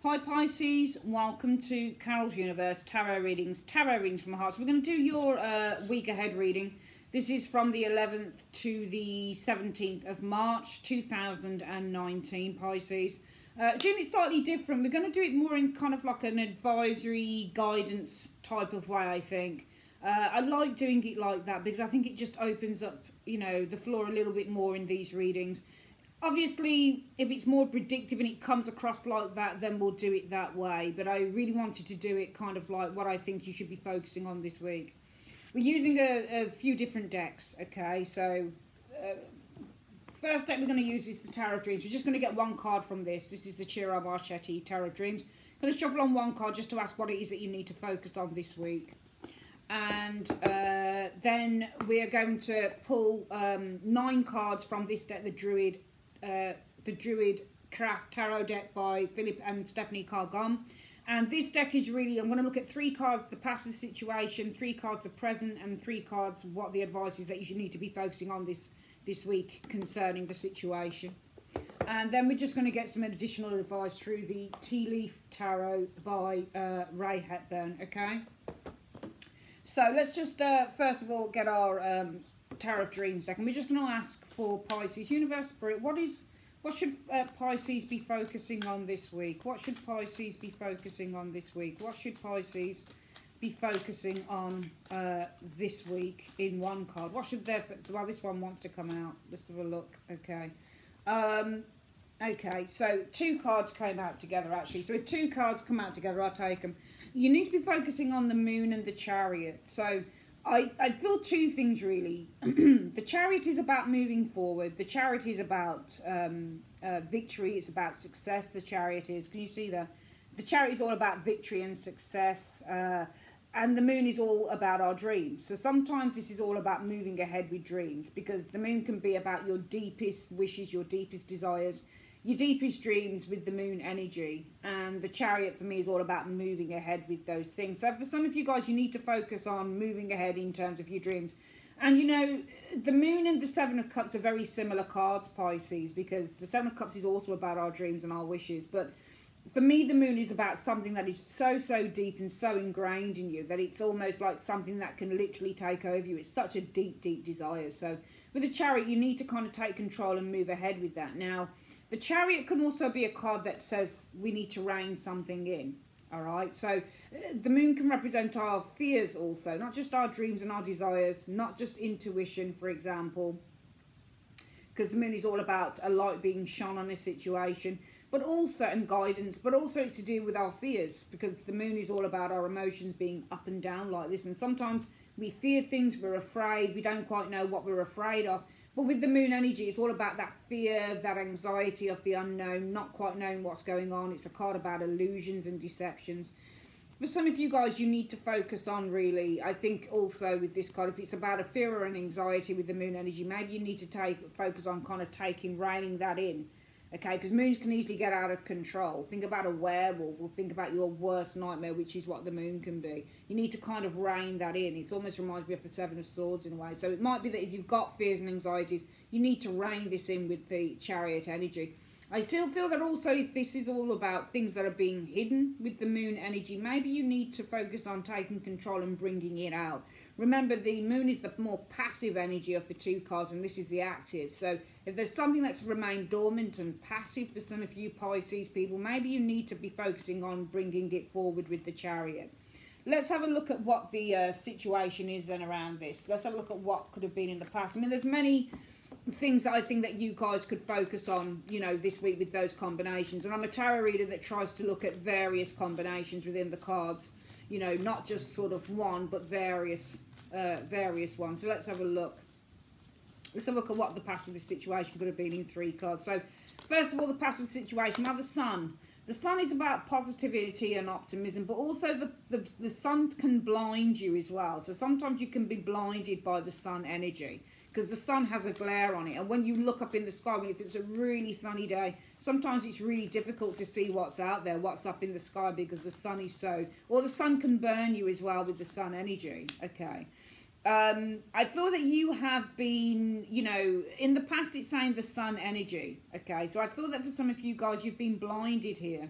Hi Pisces, welcome to Carol's Universe Tarot Readings from the Heart. So we're going to do your week ahead reading. This is from the 11th to the 17th of March 2019, Pisces. Doing it slightly different. We're going to do it more in kind of like an advisory guidance type of way, I think. I like doing it like that because I think it just opens up, you know, the floor a little bit more in these readings. Obviously, if it's more predictive and it comes across like that, then we'll do it that way. But I really wanted to do it kind of like what I think you should be focusing on this week. We're using a few different decks, okay? So, first deck we're going to use is the Tarot of Dreams. We're just going to get one card from this. This is the Chiro Marchetti Tarot of Dreams. I'm going to shuffle on one card just to ask what it is that you need to focus on this week. And then we are going to pull 9 cards from this deck, the Druid Craft Tarot deck by Philip and Stephanie Cargom. And this deck is really, I'm going to look at 3 cards, the past of the situation, 3 cards, the present, and 3 cards, what the advice is that you should need to be focusing on this week concerning the situation. And then we're just going to get some additional advice through the Tea Leaf Tarot by Ray Hepburn, okay? So let's just, first of all, get our Tarot of Dreams deck. And we're just going to ask for Pisces, Universe, Spirit, what should Pisces be focusing on this week? What should Pisces be focusing on this week? What should Pisces be focusing on this week in one card? What should their, well, this one wants to come out. Let's have a look. Okay. Okay, so 2 cards came out together, actually. So if 2 cards come out together, I'll take them. You need to be focusing on the Moon and the Chariot. So I feel 2 things, really. The Chariot is about moving forward. The Chariot is about victory. It's about success. The Chariot is, can you see that? The Chariot is all about victory and success. And the Moon is all about our dreams. So sometimes this is all about moving ahead with dreams, because the Moon can be about your deepest wishes, your deepest desires, your deepest dreams with the Moon energy. And the Chariot for me is all about moving ahead with those things. So for some of you guys, you need to focus on moving ahead in terms of your dreams. And you know, the Moon and the 7 of Cups are very similar cards, Pisces, because the 7 of Cups is also about our dreams and our wishes. But for me, the Moon is about something that is so deep and so ingrained in you that it's almost like something that can literally take over you. It's such a deep desire. So with the Chariot, you need to kind of take control and move ahead with that. Now, the Chariot can also be a card that says we need to rein something in. All right, so the Moon can represent our fears also, not just our dreams and our desires, not just intuition, for example, because the Moon is all about a light being shone on a situation, but also, and guidance, but also it's to do with our fears, because the Moon is all about our emotions being up and down like this. And sometimes we fear things, we're afraid, we don't quite know what we're afraid of. But with the Moon energy, it's all about that fear, that anxiety of the unknown, not quite knowing what's going on. It's a card about illusions and deceptions. For some of you guys, you need to focus on, really, I think also with this card, if it's about a fear or an anxiety with the Moon energy, maybe you need to focus on kind of reining that in. Okay, because Moons can easily get out of control. Think about a werewolf, or think about your worst nightmare, which is what the Moon can be. You need to kind of rein that in. It almost reminds me of the 7 of Swords in a way. So it might be that if you've got fears and anxieties, you need to rein this in with the Chariot energy. I still feel that also if this is all about things that are being hidden with the Moon energy, maybe you need to focus on taking control and bringing it out. Remember, the Moon is the more passive energy of the 2 cards, and this is the active. So if there's something that's remained dormant and passive for some of you Pisces people, maybe you need to be focusing on bringing it forward with the Chariot. Let's have a look at what the situation is then around this. Let's have a look at what could have been in the past. I mean, there's many things that I think that you guys could focus on, you know, this week with those combinations. And I'm a tarot reader that tries to look at various combinations within the cards, you know, not just sort of one, but various ones. So let's have a look. Let's have a look at what the past of this situation could have been in 3 cards. So first of all, the past of the situation. Now the Sun. The Sun is about positivity and optimism, but also the Sun can blind you as well. So sometimes you can be blinded by the Sun energy, because the Sun has a glare on it. And when you look up in the sky, if it's a really sunny day, sometimes it's really difficult to see what's out there, what's up in the sky, because the Sun is so... Or the Sun can burn you as well with the Sun energy, okay? I feel that you have been, you know, in the past it's saying the Sun energy, okay? So I feel that for some of you guys, you've been blinded here.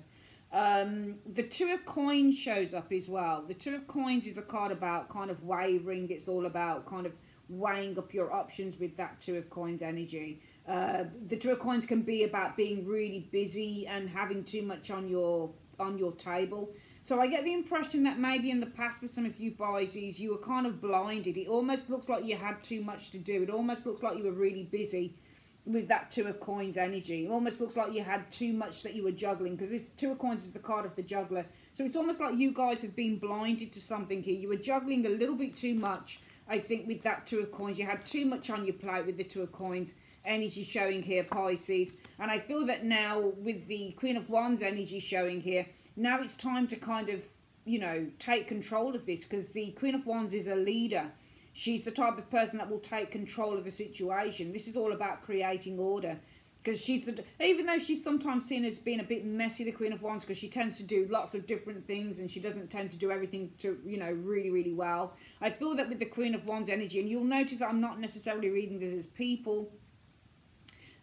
The Two of Coins shows up as well. The Two of Coins is a card about kind of wavering. It's all about kind of weighing up your options with that Two of Coins energy. The Two of Coins can be about being really busy and having too much on your table. So I get the impression that maybe in the past with some of you Pisces, you were kind of blinded. It almost looks like you had too much to do. It almost looks like you were really busy with that Two of Coins energy. It almost looks like you had too much that you were juggling, because this Two of Coins is the card of the juggler. So it's almost like you guys have been blinded to something here. You were juggling a little bit too much, I think, with that Two of Coins. You had too much on your plate with the Two of Coins energy showing here, Pisces. And I feel that now with the Queen of Wands energy showing here, now it's time to kind of, you know, take control of this, because the Queen of Wands is a leader. She's the type of person that will take control of a situation. This is all about creating order, because she's even though she's sometimes seen as being a bit messy, the Queen of Wands, because she tends to do lots of different things and she doesn't tend to do everything to, you know, really, really well. I feel that with the Queen of Wands energy, and you'll notice that I'm not necessarily reading this as people.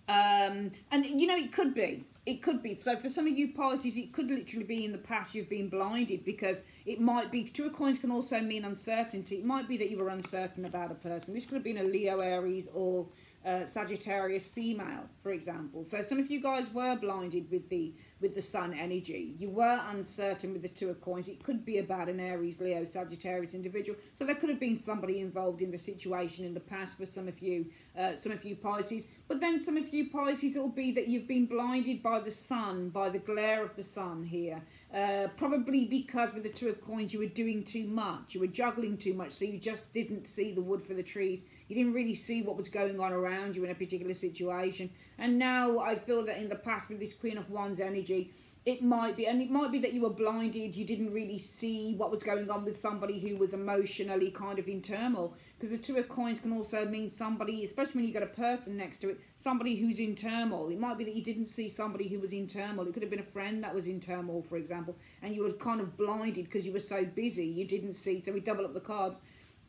And, you know, it could be. It could be. So for some of you Pisces, it could literally be in the past you've been blinded, because it might be, Two of Coins can also mean uncertainty. It might be that you were uncertain about a person. This could have been a Leo, Aries, or Sagittarius female, for example. So some of you guys were blinded with the Sun energy. You were uncertain with the Two of Coins. It could be about an Aries, Leo, Sagittarius individual. So there could have been somebody involved in the situation in the past for some of you Pisces. But then some of you Pisces, it will be that you've been blinded by the sun, by the glare of the sun here. Probably because with the Two of Coins you were doing too much. You were juggling too much, so you just didn't see the wood for the trees. You didn't really see what was going on around you in a particular situation. And now I feel that in the past with this Queen of Wands energy, it might be that you were blinded. You didn't really see what was going on with somebody who was emotionally kind of in turmoil. Because the Two of Coins can also mean somebody, especially when you got a person next to it, somebody who's in turmoil. It might be that you didn't see somebody who was in turmoil. It could have been a friend that was in turmoil, for example, and you were kind of blinded because you were so busy. You didn't see, so we double up the cards.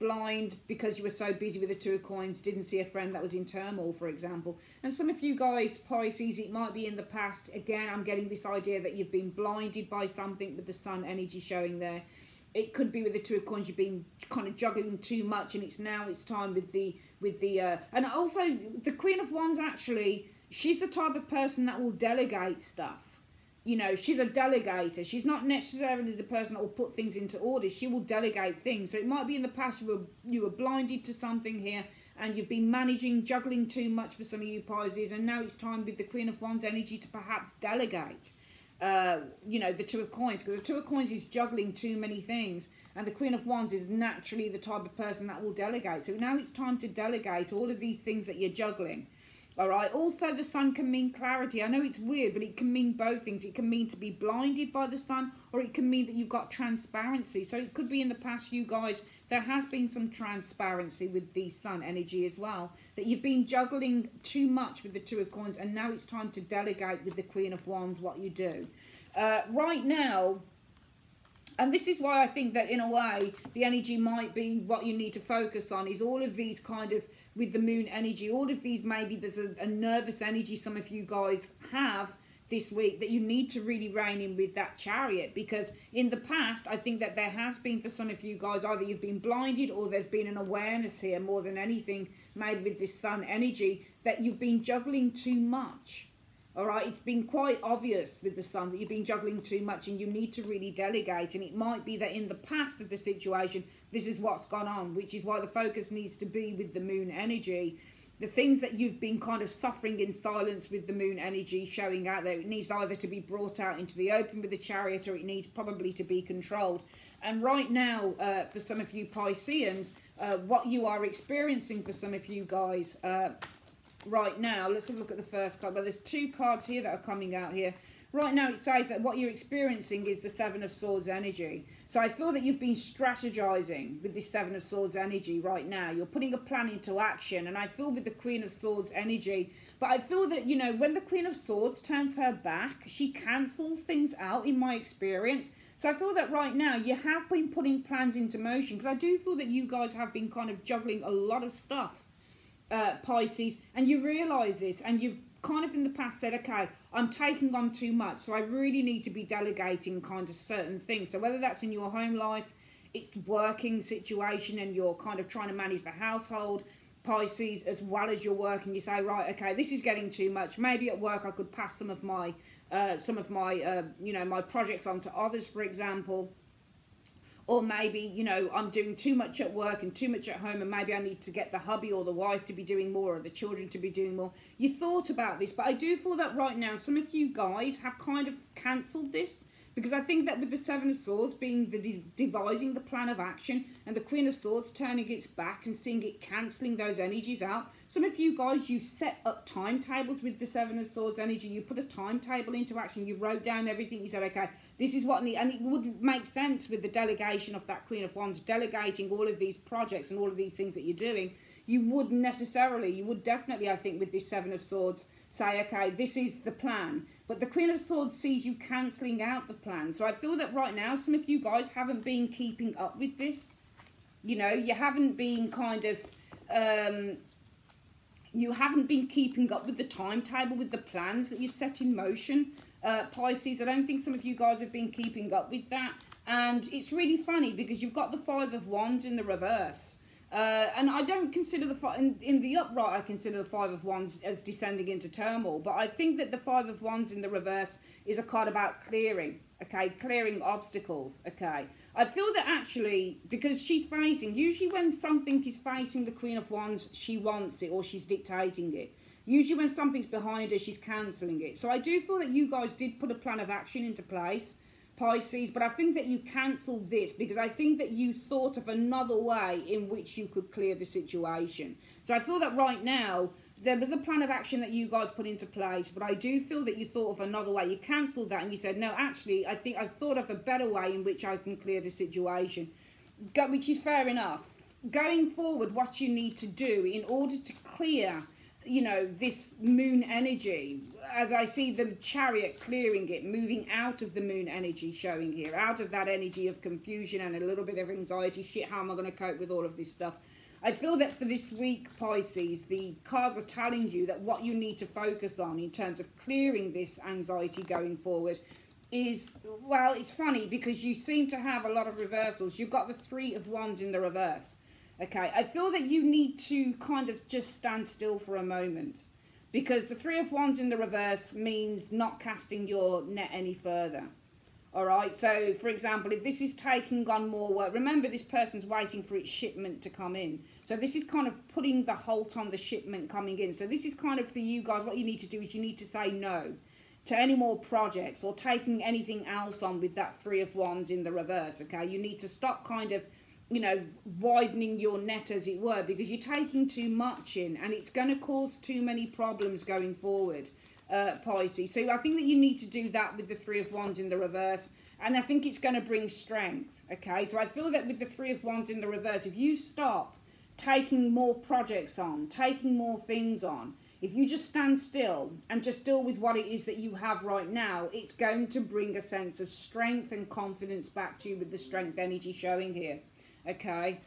Blind because you were so busy with the Two of Coins, didn't see a friend that was in turmoil, for example. And some of you guys Pisces, it might be in the past. Again, I'm getting this idea that you've been blinded by something with the Sun energy showing there. It could be with the Two of Coins, you've been kind of juggling too much, and it's time with the and also the Queen of Wands, actually, she's the type of person that will delegate stuff. You know, she's a delegator. She's not necessarily the person that will put things into order. She will delegate things. So it might be in the past you were blinded to something here, and you've been juggling too much for some of you Pisces, and now it's time with the Queen of Wands energy to perhaps delegate. You know, the Two of Coins, because the Two of Coins is juggling too many things, and the Queen of Wands is naturally the type of person that will delegate. So now it's time to delegate all of these things that you're juggling. All right. Also, the sun can mean clarity. I know it's weird, but it can mean both things. It can mean to be blinded by the sun, or it can mean that you've got transparency. So it could be in the past, you guys, there has been some transparency with the sun energy as well, that you've been juggling too much with the Two of Coins, and now it's time to delegate with the Queen of Wands what you do. Right now, and this is why I think that in a way the energy might be what you need to focus on, is all of these kind of, with the moon energy, all of these, maybe there's a nervous energy some of you guys have this week that you need to really rein in with that Chariot. Because in the past, I think that there has been, for some of you guys, either you've been blinded or there's been an awareness here more than anything, maybe with this sun energy, that you've been juggling too much. All right, it's been quite obvious with the sun that you've been juggling too much, and you need to really delegate. And it might be that in the past of the situation, this is what's gone on, which is why the focus needs to be with the moon energy. The things that you've been kind of suffering in silence with the moon energy showing out there, it needs either to be brought out into the open with the Chariot, or it needs probably to be controlled. And right now, for some of you Pisceans, what you are experiencing for some of you guys right now, let's have a look at the first card. Well, there's two cards here that are coming out here. Right now, it says that what you're experiencing is the Seven of Swords energy. So I feel that you've been strategizing with this Seven of Swords energy right now. You're putting a plan into action. And I feel with the Queen of Swords energy, but I feel that, you know, when the Queen of Swords turns her back, she cancels things out, in my experience. So I feel that right now you have been putting plans into motion, because I do feel that you guys have been kind of juggling a lot of stuff, Pisces, and you realise this, and you've kind of in the past said, okay, I'm taking on too much, so I really need to be delegating kind of certain things. So whether that's in your home life, it's working situation, and you're kind of trying to manage the household, Pisces, as well as your work, and you say, right, okay, this is getting too much. Maybe at work I could pass some of my my projects on to others, for example. Or maybe, you know, I'm doing too much at work and too much at home, and maybe I need to get the hubby or the wife to be doing more, or the children to be doing more. You thought about this, but I do feel that right now some of you guys have kind of cancelled this, because I think that with the Seven of Swords being the devising the plan of action, and the Queen of Swords turning its back and seeing it cancelling those energies out, some of you guys, you set up timetables with the Seven of Swords energy. You put a timetable into action. You wrote down everything. You said, okay, this is what I need. And it would make sense with the delegation of that Queen of Wands, delegating all of these projects and all of these things that you're doing. You would definitely, I think, with this Seven of Swords, say, okay, this is the plan. But the Queen of Swords sees you cancelling out the plan. So I feel that right now, some of you guys haven't been keeping up with this. You know, you haven't been kind of, you haven't been keeping up with the timetable, with the plans that you've set in motion, Pisces. I don't think some of you guys have been keeping up with that. And it's really funny because you've got the Five of Wands in the reverse. And I don't consider in the upright, I consider the Five of Wands as descending into turmoil. But I think that the Five of Wands in the reverse is a card about clearing, okay? Clearing obstacles, okay? I feel that actually, because she's facing, usually when something is facing the Queen of Wands, she wants it or she's dictating it. Usually when something's behind her, she's cancelling it. So I do feel that you guys did put a plan of action into place, Pisces, but I think that you cancelled this because I think that you thought of another way in which you could clear the situation. So I feel that right now, there was a plan of action that you guys put into place, but I do feel that you thought of another way. You cancelled that and you said, no, actually, I think I've thought of a better way in which I can clear the situation, which is fair enough. Going forward, what you need to do in order to clear, you know, this moon energy, as I see the Chariot clearing it, moving out of the moon energy showing here, out of that energy of confusion and a little bit of anxiety, shit, how am I going to cope with all of this stuff? I feel that for this week, Pisces, the cards are telling you that what you need to focus on in terms of clearing this anxiety going forward is, well, it's funny because you seem to have a lot of reversals. You've got the Three of Wands in the reverse. Okay, I feel that you need to kind of just stand still for a moment, because the Three of Wands in the reverse means not casting your net any further. All right, so for example, if this is taking on more work, remember this person's waiting for its shipment to come in. So this is kind of putting the halt on the shipment coming in. So this is kind of for you guys, what you need to do is you need to say no to any more projects or taking anything else on with that Three of Wands in the reverse, okay? You need to stop kind of, you know, widening your net, as it were, because you're taking too much in and it's going to cause too many problems going forward, Pisces. So I think that you need to do that with the Three of Wands in the reverse, and I think it's going to bring strength, okay? So I feel that with the Three of Wands in the reverse, if you stop taking more projects on, taking more things on, if you just stand still and just deal with what it is that you have right now, it's going to bring a sense of strength and confidence back to you with the strength energy showing here. Okay,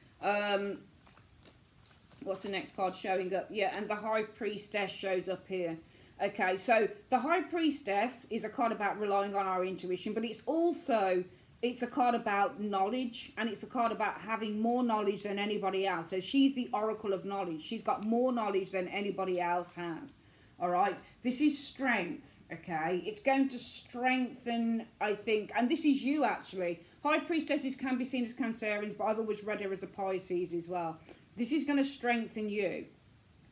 what's the next card showing up? Yeah, and the High Priestess shows up here. Okay, so the High Priestess is a card about relying on our intuition, but it's also, it's a card about knowledge, and it's a card about having more knowledge than anybody else. So she's the oracle of knowledge. She's got more knowledge than anybody else has. All right, this is strength, okay? It's going to strengthen, I think, and this is you actually. High Priestesses can be seen as Cancerians, but I've always read her as a Pisces as well. This is going to strengthen you,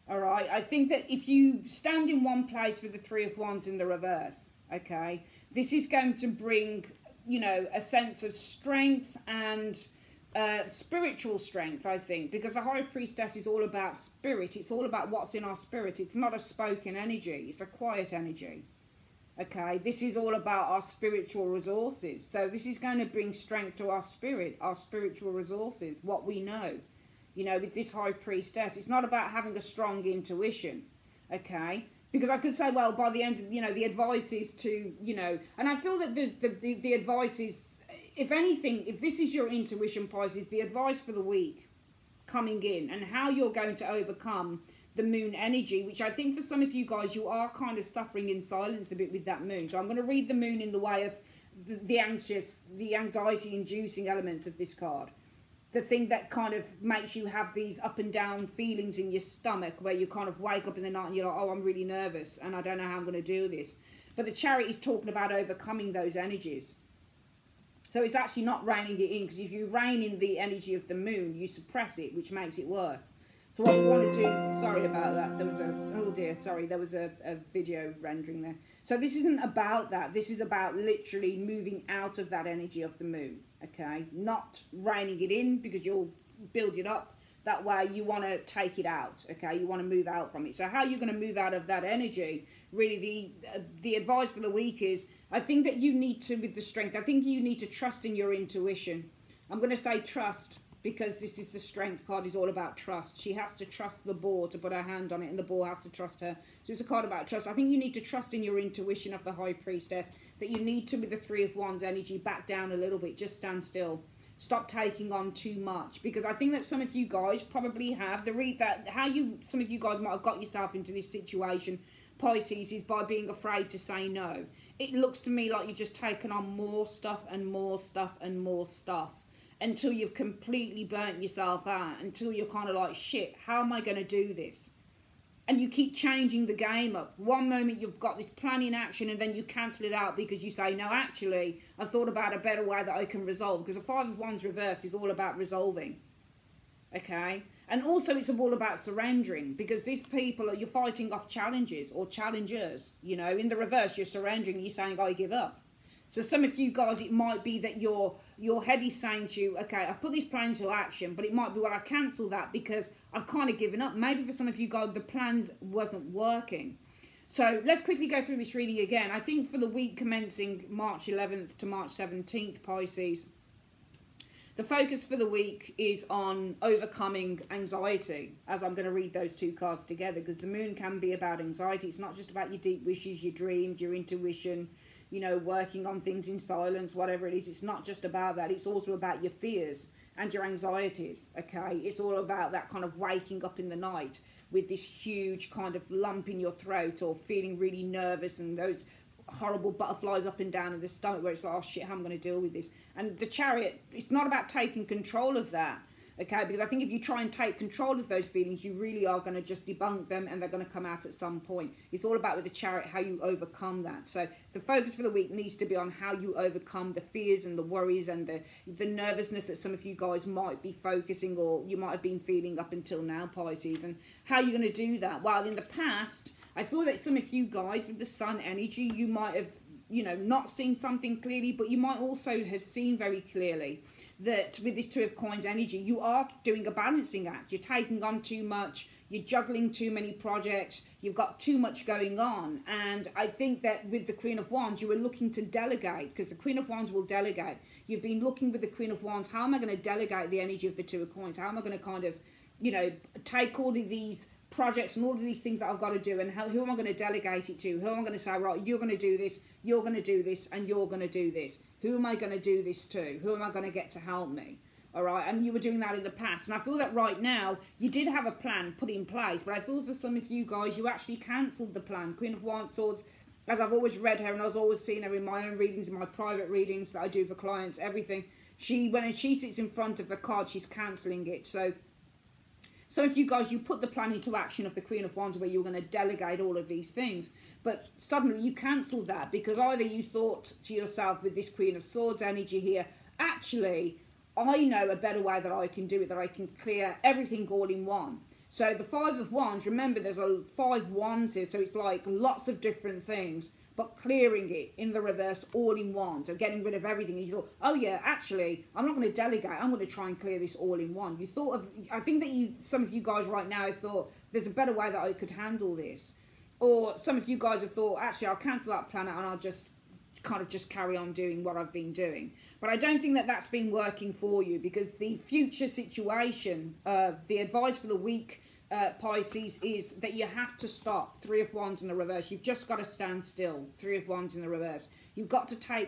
all right? I think that if you stand in one place with the Three of Wands in the reverse, okay, this is going to bring, you know, a sense of strength and spiritual strength, I think, because the High Priestess is all about spirit. It's all about what's in our spirit. It's not a spoken energy. It's a quiet energy. Okay, this is all about our spiritual resources. So this is going to bring strength to our spirit, our spiritual resources, what we know. You know, with this High Priestess, it's not about having a strong intuition, okay? Because I could say, well, by the end of, you know, the advice is to, you know, and I feel that the advice is, if anything, if this is your intuition, Pisces, the advice for the week coming in and how you're going to overcome the moon energy, which I think for some of you guys, you are kind of suffering in silence a bit with that moon. So I'm going to read the moon in the way of the anxiety inducing elements of this card. The thing that kind of makes you have these up and down feelings in your stomach, where you kind of wake up in the night and you're like, oh, I'm really nervous and I don't know how I'm going to do this. But the Chariot is talking about overcoming those energies. So it's actually not reining it in, because if you rein in the energy of the moon, you suppress it, which makes it worse. So what we want to do, sorry about that, there was a video rendering there. So this isn't about that, this is about literally moving out of that energy of the moon, okay? Not reining it in, because you'll build it up. That way you want to take it out, okay? You want to move out from it. So how you're going to move out of that energy, really the advice for the week is, I think that you need to, with the strength, I think you need to trust in your intuition. I'm going to say trust, because this is the strength card, is all about trust. She has to trust the boar to put her hand on it, and the boar has to trust her. So it's a card about trust. I think you need to trust in your intuition of the High Priestess, that you need to, with the Three of Wands energy, back down a little bit, just stand still. Stop taking on too much, because I think that some of you guys probably have some of you guys might have got yourself into this situation, Pisces, is by being afraid to say no. It looks to me like you've just taken on more stuff and more stuff and more stuff, until you've completely burnt yourself out, until you're kind of like, shit, how am I going to do this? And you keep changing the game up. One moment you've got this plan in action, and then you cancel it out because you say, no, actually, I've thought about a better way that I can resolve. Because the Five of Wands reverse is all about resolving. Okay? And also it's all about surrendering, because these people, you're fighting off challenges or challengers. You know, in the reverse, you're surrendering, you're saying, I give up. So some of you guys, it might be that your head is saying to you, okay, I've put this plan into action, but it might be, well, I cancel that because I've kind of given up. Maybe for some of you guys, the plan wasn't working. So let's quickly go through this reading again. I think for the week commencing March 11th to March 17th, Pisces, the focus for the week is on overcoming anxiety, as I'm going to read those two cards together, because the moon can be about anxiety. It's not just about your deep wishes, your dreams, your intuition, you know, working on things in silence, whatever it is. It's not just about that. It's also about your fears and your anxieties, okay? It's all about that kind of waking up in the night with this huge kind of lump in your throat, or feeling really nervous, and those horrible butterflies up and down in the stomach where it's like, oh shit, how am I going to deal with this? And the Chariot, it's not about taking control of that, okay? Because I think if you try and take control of those feelings, you really are going to just debunk them, and they're going to come out at some point. It's all about, with the Chariot, how you overcome that. So the focus for the week needs to be on how you overcome the fears and the worries and the nervousness that some of you guys might be focusing, or you might have been feeling up until now, Pisces. And how you're going to do that? Well, in the past, I feel that some of you guys with the Sun energy, you might have, you know, not seen something clearly, but you might also have seen very clearly that with this Two of Coins energy, you are doing a balancing act. You're taking on too much, you're juggling too many projects, you've got too much going on. And I think that with the Queen of Wands, you were looking to delegate, because the Queen of Wands will delegate. You've been looking with the Queen of Wands, how am I going to delegate the energy of the Two of Coins? How am I going to kind of, you know, take all of these projects and all of these things that I've got to do, and who am I going to delegate it to? Who am I going to say, right, you're going to do this, you're going to do this, and you're going to do this? Who am I going to do this to? Who am I going to get to help me? All right, and you were doing that in the past, and I feel that right now you did have a plan put in place, but I feel for some of you guys, you actually cancelled the plan. Queen of Wands Swords, as I've always read her, and I've always seen her in my own readings, in my private readings that I do for clients, everything, when she sits in front of the card, she's cancelling it. So some of you guys, you put the plan into action of the Queen of Wands, where you were going to delegate all of these things, but suddenly you cancelled that, because either you thought to yourself, with this Queen of Swords energy here, actually, I know a better way that I can do it, that I can clear everything all in one. So the Five of Wands, remember there's 5 wands here, so it's like lots of different things, but clearing it in the reverse all in one. So getting rid of everything. And you thought, oh yeah, actually, I'm not going to delegate. I'm going to try and clear this all in one. You thought of, I think that some of you guys right now have thought, there's a better way that I could handle this. Or some of you guys have thought, actually, I'll cancel that plan and I'll just kind of just carry on doing what I've been doing. But I don't think that that's been working for you, because the future situation, the advice for the week, Pisces, is that you have to stop. Three of Wands in the reverse. You've just got to stand still. Three of Wands in the reverse. You've got to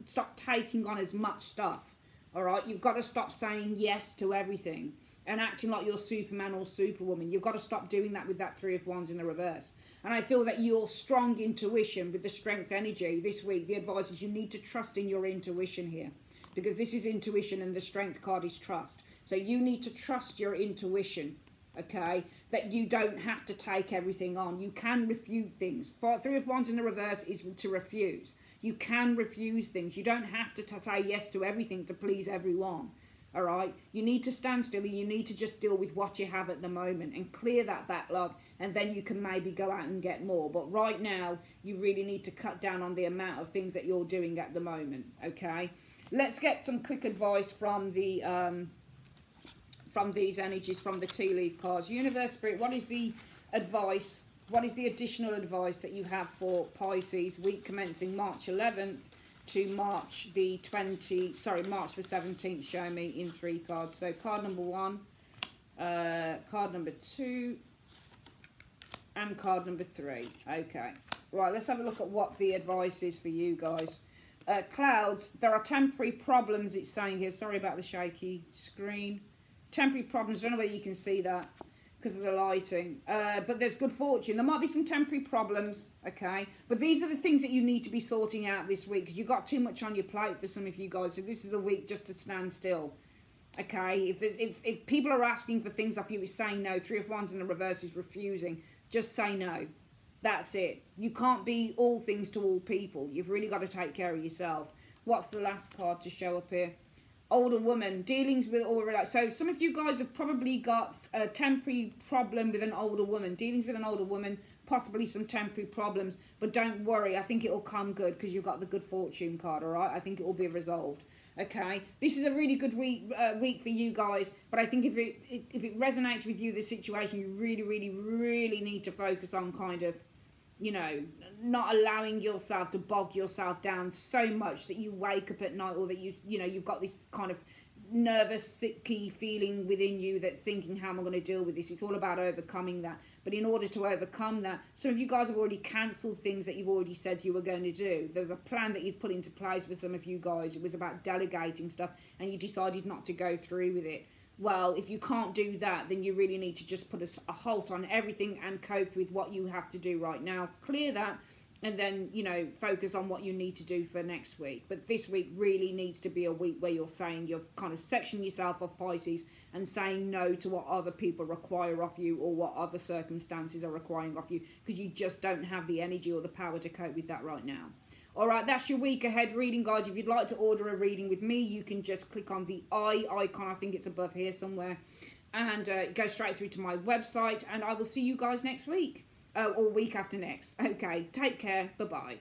stop taking on as much stuff. All right, you've got to stop saying yes to everything. and acting like you're Superman or Superwoman. You've got to stop doing that with that Three of Wands in the reverse. And I feel that your strong intuition with the strength energy this week, the advice is you need to trust in your intuition here, because this is intuition and the strength card is trust. So you need to trust your intuition, okay, that you don't have to take everything on. You can refuse things. Three of Wands in the reverse is to refuse. You can refuse things. You don't have to say yes to everything to please everyone. All right, you need to stand still and you need to just deal with what you have at the moment and clear that backlog, and then you can maybe go out and get more. But right now, you really need to cut down on the amount of things that you're doing at the moment. Okay, let's get some quick advice from the from these energies, from the tea leaf cards. Universe, Spirit, what is the advice? What is the additional advice that you have for Pisces, week commencing March 11th to March the 17th? Show me in 3 cards. So card number 1, card number 2, and card number 3. Okay, right, let's have a look at what the advice is for you guys. Clouds, there are temporary problems, it's saying here. Sorry about the shaky screen. Temporary problems, I don't know whether you can see that because of the lighting, but there's good fortune. There might be some temporary problems, okay, but these are the things that you need to be sorting out this week, because you've got too much on your plate for some of you guys. So this is a week just to stand still, okay. If people are asking for things off you, it's saying no. Three of Wands in the reverse is refusing. Just say no. That's it. You can't be all things to all people. You've really got to take care of yourself. What's the last card to show up here? Older woman, dealings with all related. So some of you guys have probably got a temporary problem with an older woman, dealings with an older woman, possibly some temporary problems, but don't worry, I think it will come good because you've got the good fortune card, all right? I think it will be resolved, okay? This is a really good week for you guys, but I think if it resonates with you, this situation, you really need to focus on kind of, you know, not allowing yourself to bog yourself down so much that you wake up at night, or that you've got this kind of nervous, sicky feeling within you that thinking, how am I going to deal with this? It's all about overcoming that. But in order to overcome that, some of you guys have already cancelled things that you've already said you were going to do. There's a plan that you've put into place for some of you guys. It was about delegating stuff and you decided not to go through with it. Well, if you can't do that, then you really need to just put a halt on everything and cope with what you have to do right now. Clear that, and then, you know, focus on what you need to do for next week. But this week really needs to be a week where you're kind of sectioning yourself off, Pisces, and saying no to what other people require of you or what other circumstances are requiring of you, because you just don't have the energy or the power to cope with that right now. All right, that's your week ahead reading, guys. If you'd like to order a reading with me, you can just click on the eye icon. I think it's above here somewhere. And go straight through to my website. And I will see you guys next week. Or week after next. Okay, take care. Bye-bye.